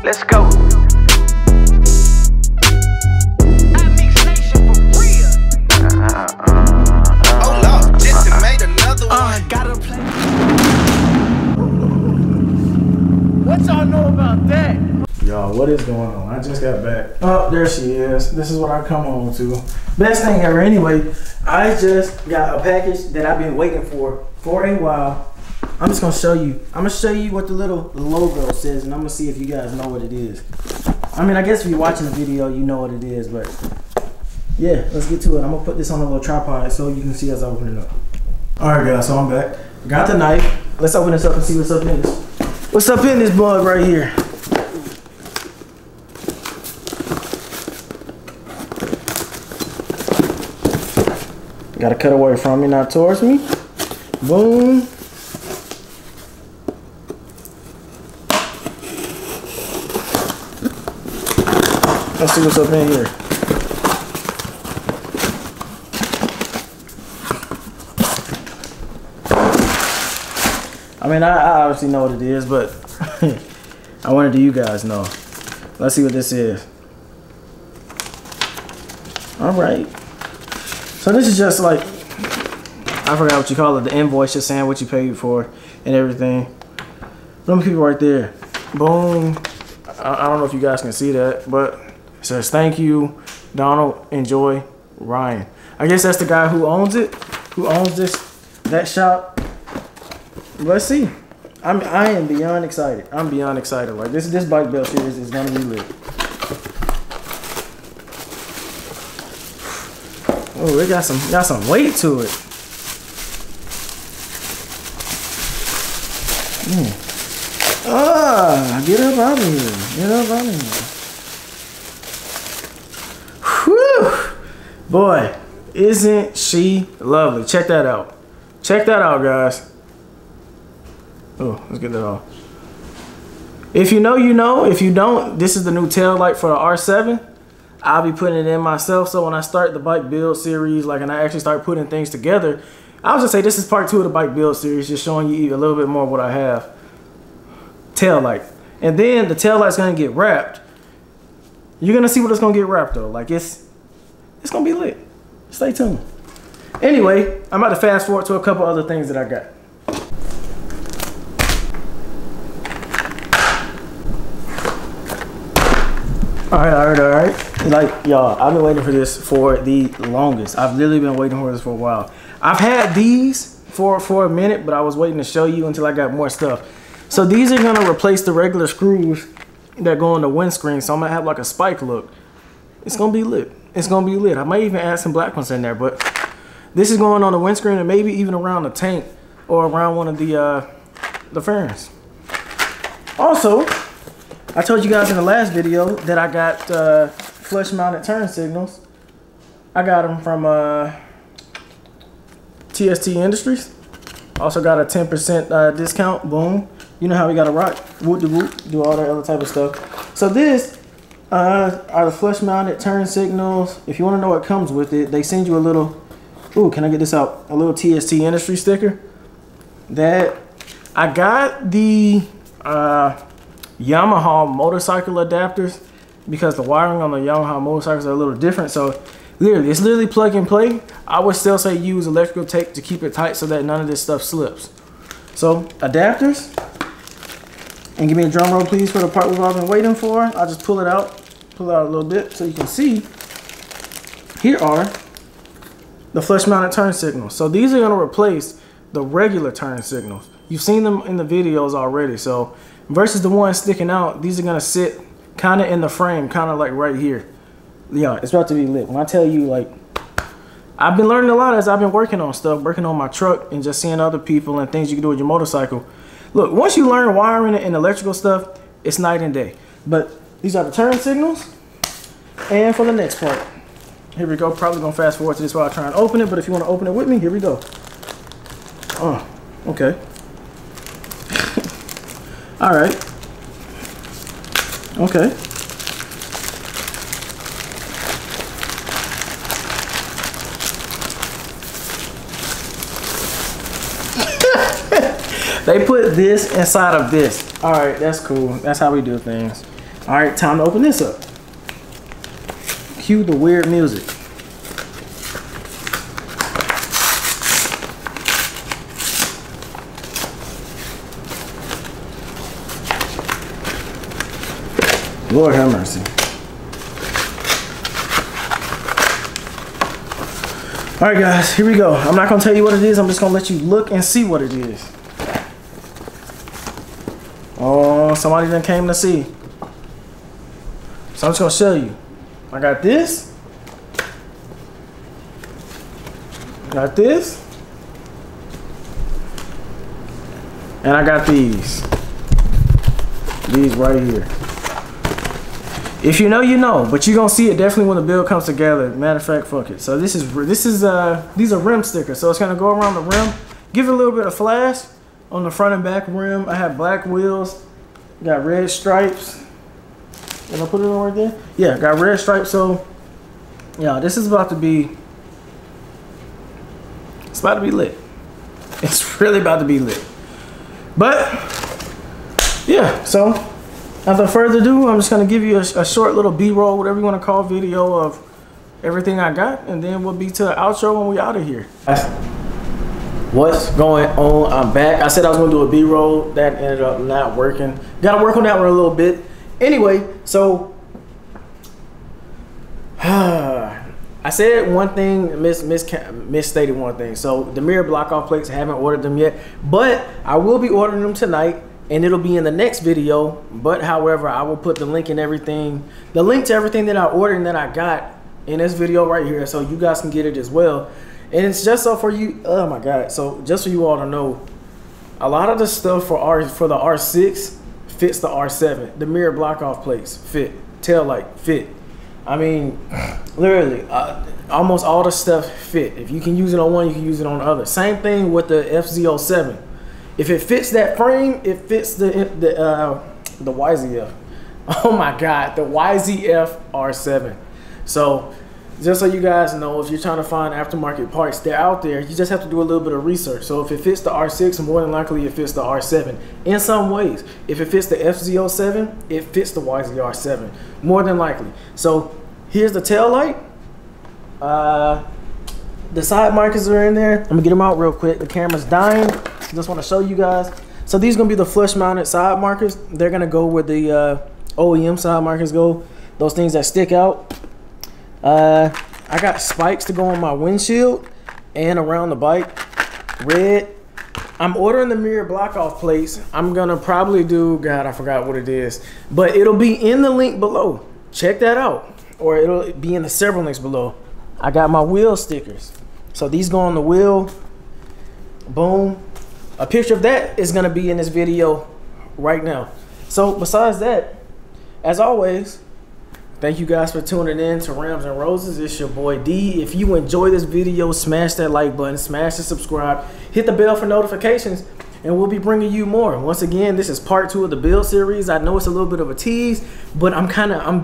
Let's go. What y'all know about that? Y'all, what is going on? I just got back. Oh, there she is. This is what I come home to. Best thing ever. Anyway, I just got a package that I've been waiting for a while. I'm just gonna show you. I'm gonna show you what the little logo says, and I'm gonna see if you guys know what it is. I mean, I guess if you're watching the video, you know what it is, but yeah, let's get to it. I'm gonna put this on a little tripod so you can see as I open it up. All right, guys, so I'm back. Got the knife. Let's open this up and see what's up in this. What's up in this bug right here? Gotta cut away from me, not towards me. Boom. Let's see what's up in here. I mean, I obviously know what it is, but I wanted you guys know. Let's see what this is. All right. So this is just like, I forgot what you call it, the invoice, just saying what you paid for and everything. Let me keep it right there. Boom. I don't know if you guys can see that, but it says, thank you, Donald, enjoy, Ryan. I guess that's the guy who owns it, who owns that shop. Let's see. I am beyond excited. I'm beyond excited. Like this bike belt series is gonna be lit. Oh, it got some weight to it. Get up out of here. Get up out of here. Whew. Boy, isn't she lovely? Check that out. Check that out, guys. Oh, let's get that off. If you know, you know. If you don't, this is the new tail light for the R7. I'll be putting it in myself. So when I start the bike build series, like, and I actually start putting things together, I'll just say this is part 2 of the bike build series, just showing you a little bit more of what I have. Tail light. And then the tail light's gonna get wrapped. You're gonna see what it's gonna get wrapped though. Like it's gonna be lit. Stay tuned. Anyway, I'm about to fast forward to a couple other things that I got. All right. Like, y'all, I've been waiting for this for the longest. I've literally been waiting for this for a while. I've had these for a minute, but I was waiting to show you until I got more stuff. So these are gonna replace the regular screws that go on the windscreen. So I'm gonna have like a spike look. It's gonna be lit. It's gonna be lit. I might even add some black ones in there, but this is going on the windscreen and maybe even around the tank or around one of the fairings. Also, I told you guys in the last video that I got flush mounted turn signals. I got them from TST Industries. Also got a 10% discount. Boom. You know how we got to rock, whoop de whoop, do all that other type of stuff. So this are the flush mounted turn signals. If you want to know what comes with it, they send you a little, ooh, can I get this out? A little TST Industry sticker. That I got the Yamaha motorcycle adapters because the wiring on the Yamaha motorcycles are a little different. So literally, it's literally plug and play. I would still say use electrical tape to keep it tight so that none of this stuff slips. So adapters, and give me a drum roll please for the part we've all been waiting for. I'll just pull it out a little bit so you can see. Here are the flush mounted turn signals. So these are going to replace the regular turn signals. You've seen them in the videos already. So versus the ones sticking out, these are going to sit kind of in the frame, kind of like right here. Yeah, it's about to be lit. When I tell you, like, I've been learning a lot as I've been working on stuff, working on my truck and just seeing other people and things you can do with your motorcycle. Look, once you learn wiring and electrical stuff, it's night and day. But these are the turn signals. And for the next part, here we go. Probably gonna fast forward to this while I try and open it, but if you want to open it with me, here we go. Oh, okay. All right. Okay. They put this inside of this. All right, that's cool. That's how we do things. All right, time to open this up. Cue the weird music. Lord have mercy. All right, guys, here we go. I'm not gonna tell you what it is. I'm just gonna let you look and see what it is. Oh, somebody done came to see. So I'm just gonna show you. I got this. Got this. And I got these. These right here. If you know, you know, but you're gonna see it definitely when the build comes together. Matter of fact, fuck it. So these are rim stickers. So it's gonna go around the rim, give it a little bit of flash on the front and back rim. I have black wheels, got red stripes. Did I put it on right there? Yeah, got red stripes. So yeah, this is about to be, it's about to be lit. It's really about to be lit. But yeah, so without further ado, I'm just gonna give you a short little B-roll, whatever you want to call, video of everything I got, and then we'll be to the outro when we out of here. What's going on? I'm back. I said I was gonna do a B-roll. That ended up not working. Gotta work on that one a little bit. Anyway, so I said one thing, misstated one thing. So the mirror block off plates, I haven't ordered them yet, but I will be ordering them tonight. And it'll be in the next video, but however, I will put the link and everything, the link to everything that I ordered and that I got in this video right here, so you guys can get it as well. And it's just so for you, oh my God, so just for you all to know, a lot of the stuff for the R6 fits the R7. The mirror block off plates fit, tail light fit. I mean, literally, almost all the stuff fit. If you can use it on one, you can use it on the other. Same thing with the YZF-R7. If it fits that frame, it fits the YZF. Oh my God, the YZF-R7. So just so you guys know, if you're trying to find aftermarket parts, they're out there. You just have to do a little bit of research. So if it fits the R6, more than likely it fits the R7 in some ways. If it fits the YZF-R7, it fits the YZF-R7, more than likely. So here's the tail light. The side markers are in there. Let me get them out real quick. The camera's dying. Just want to show you guys. So these gonna be the flush mounted side markers. They're gonna go where the OEM side markers go. Those things that stick out. I got spikes to go on my windshield and around the bike. Red. I'm ordering the mirror block off plates. I'm gonna probably do, God, I forgot what it is, but it'll be in the link below. Check that out, or it'll be in the several links below. I got my wheel stickers. So these go on the wheel. Boom. A picture of that is gonna be in this video right now. So besides that, as always, thank you guys for tuning in to Rams and Roses. It's your boy D. If you enjoy this video, smash that like button, smash the subscribe, hit the bell for notifications, and we'll be bringing you more. Once again, this is part 2 of the build series. I know it's a little bit of a tease, but I'm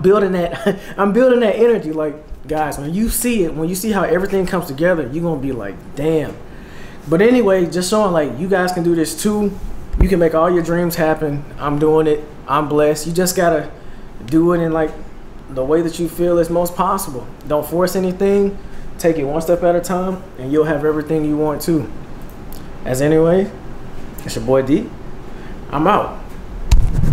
building that I'm building that energy. Like, guys, when you see it, when you see how everything comes together, you're gonna be like, damn. But anyway, just showing like you guys can do this too. You can make all your dreams happen. I'm doing it. I'm blessed. You just gotta do it in like the way that you feel is most possible. Don't force anything. Take it one step at a time, and you'll have everything you want to. As anyway, it's your boy D. I'm out.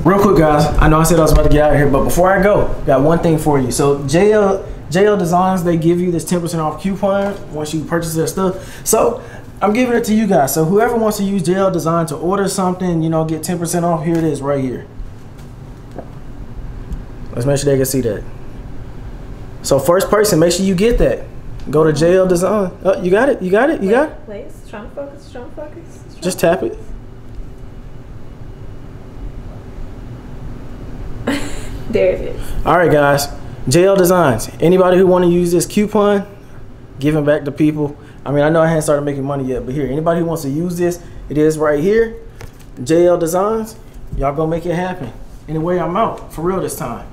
Real quick, guys. I know I said I was about to get out of here, but before I go, got one thing for you. So JL Designs, they give you this 10% off coupon once you purchase their stuff. So I'm giving it to you guys. So whoever wants to use JL Design to order something, you know, get 10% off, here it is right here. Let's make sure they can see that. So first person, make sure you get that. Go to JL Design. Oh, you got it? You got it? You got it? Please, strong focus, strong focus. Just tap it. There it is. All right, guys. JL Designs. Anybody who want to use this coupon, giving back to people. I mean, I know I hadn't started making money yet, but here, anybody who wants to use this, it is right here. JL Designs. Y'all gonna make it happen. Anyway, I'm out. For real this time.